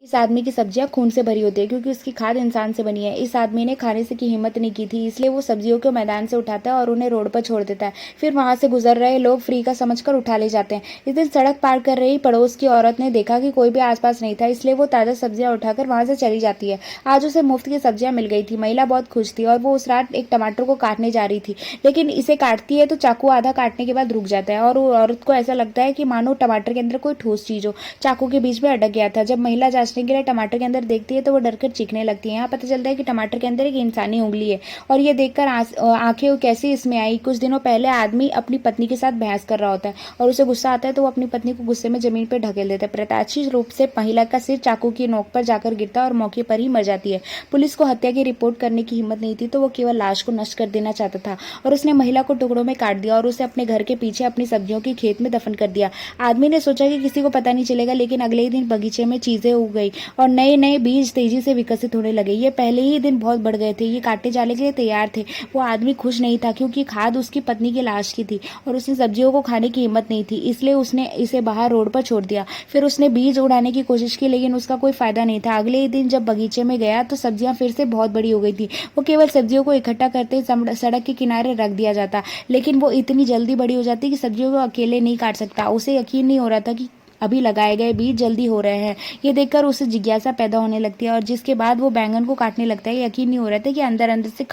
इस आदमी की सब्जियां खून से भरी होती है क्योंकि उसकी खाद इंसान से बनी है। इस आदमी ने खाने से की हिम्मत नहीं की थी, इसलिए वो सब्जियों को मैदान से उठाता है और उन्हें रोड पर छोड़ देता है। फिर वहां से गुजर रहे लोग फ्री का समझकर उठा ले जाते हैं। इस दिन सड़क पार कर रही पड़ोस की औरत ने देखा कि कोई भी आसपास नहीं था, इसलिए वो ताजा सब्जियां उठाकर वहां से चली जाती है। आज उसे मुफ्त की सब्जियां मिल गई थी। महिला बहुत खुश थी और वो उस रात एक टमाटर को काटने जा रही थी, लेकिन इसे काटती है तो चाकू आधा काटने के बाद रुक जाता है और वो औरत को ऐसा लगता है कि मानो टमाटर के अंदर कोई ठोस चीज हो चाकू के बीच में अटक गया था। जब महिला जांचने के लिए टमाटर के अंदर देखती है तो वो डरकर चीखने लगती है। यहाँ पता चलता है कि टमाटर के अंदर एक इंसानी उंगली है और ये देखकर आंखें कैसे इसमें आई। कुछ दिनों पहले आदमी अपनी पत्नी के साथ बहस कर रहा होता है और उसे गुस्सा आता है तो वो अपनी पत्नी को गुस्से में जमीन पर ढकेल देता है। प्रत्याशित रूप से महिला का सिर चाकू की नोक पर जाकर गिरता है और मौके पर ही मर जाती है। पुलिस को हत्या की रिपोर्ट करने की हिम्मत नहीं थी तो वो केवल लाश को नष्ट कर देना चाहता था और उसने महिला को टुकड़ों में काट दिया और उसे अपने घर के पीछे अपनी सब्जियों के खेत में दफन कर दिया। आदमी ने सोचा कि किसी को पता नहीं चलेगा, लेकिन अगले ही दिन बगीचे में चीजें उग गई और नए नए बीज तेजी से विकसित होने लगे। ये पहले ही दिन बहुत बढ़ गए थे, ये काटे जाने के लिए तैयार थे। वो आदमी खुश नहीं था क्योंकि खाद उसकी पत्नी की लाश की थी और उसे सब्जियों को खाने की हिम्मत नहीं थी, इसलिए उसने इसे बाहर रोड पर छोड़ दिया। फिर उसने बीज उड़ाने की कोशिश की, लेकिन उसका कोई फायदा नहीं था। अगले ही दिन जब बगीचे में गया तो सब्जियां फिर से बहुत बड़ी हो गई थी। वो केवल सब्जियों को इकट्ठा करते सड़क के किनारे रख दिया जाता, लेकिन वो इतनी जल्दी बड़ी हो जाती कि सब्जियों को अकेले नहीं काट सकता। उसे यकीन नहीं हो रहा था कि अभी लगाए गए बीज जल्दी हो रहे हैं। ये देखकर उसे जिज्ञासा पैदा होने लगती है और जिसके बाद वो बैंगन को काटने लगता है। यकीन नहीं हो रहा था कि अंदर अंदर से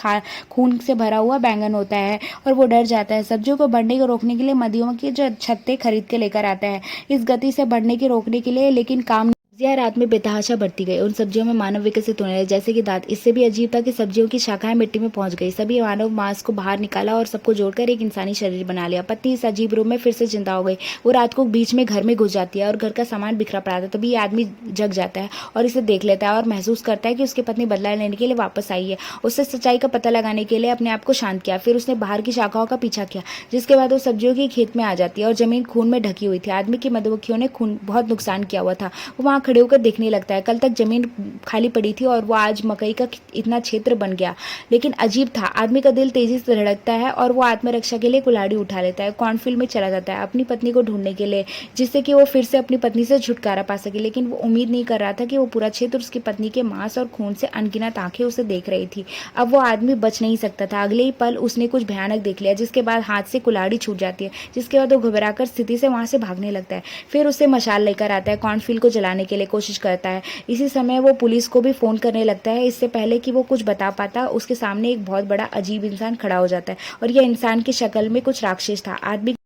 खून से भरा हुआ बैंगन होता है और वो डर जाता है। सब्जियों को बढ़ने को रोकने के लिए मदियों के जो छत्ते खरीद के लेकर आता है इस गति से बढ़ने के रोकने के लिए, लेकिन काम सब्जियां रात में बेतहाशा बढ़ती गई। उन सब्जियों में मानव विकसित होने लगे, जैसे कि दांत। इससे भी अजीब था कि सब्जियों की शाखाएं मिट्टी में पहुंच गई। सभी मानव मांस को बाहर निकाला और सबको जोड़कर एक इंसानी शरीर बना लिया। पत्नी इस अजीब रूप में फिर से जिंदा हो गई। वो रात को बीच में घर में घुस जाती है और घर का सामान बिखरा पड़ा था। तभी ये आदमी जग जाता है और इसे देख लेता है और महसूस करता है कि उसकी पत्नी बदला लेने के लिए वापस आई है। उससे सच्चाई का पता लगाने के लिए अपने आप को शांत किया। फिर उसने बाहर की शाखाओं का पीछा किया, जिसके बाद वो सब्जियों के खेत में आ जाती है और जमीन खून में ढकी हुई थी। आदमी की मधुमक्खियों ने खून बहुत नुकसान किया हुआ था। वो वहां खड़े होकर देखने लगता है। कल तक जमीन खाली पड़ी थी और वो आज मकई का इतना क्षेत्र बन गया। लेकिन अजीब था, आदमी का दिल तेजी से धड़कता है और वो आत्मरक्षा के लिए कुल्हाड़ी उठा लेता है। कॉर्नफील्ड में चला जाता है अपनी पत्नी को ढूंढने के लिए, जिससे कि वो फिर से अपनी पत्नी से छुटकारा पा सके। लेकिन वो उम्मीद नहीं कर रहा था कि वो पूरा क्षेत्र उसकी पत्नी के मांस और खून से अनगिनत आंखें उसे देख रही थी। अब वो आदमी बच नहीं सकता था। अगले ही पल उसने कुछ भयानक देख लिया, जिसके बाद हाथ से कुल्हाड़ी छूट जाती है, जिसके बाद वो घबराकर स्थिति से वहां से भागने लगता है। फिर उसे मशाल लेकर आता है, कॉर्नफील्ड को जलाने के लिए कोशिश करता है। इसी समय वो पुलिस को भी फोन करने लगता है। इससे पहले कि वो कुछ बता पाता, उसके सामने एक बहुत बड़ा अजीब इंसान खड़ा हो जाता है और यह इंसान की शक्ल में कुछ राक्षस था। आदमी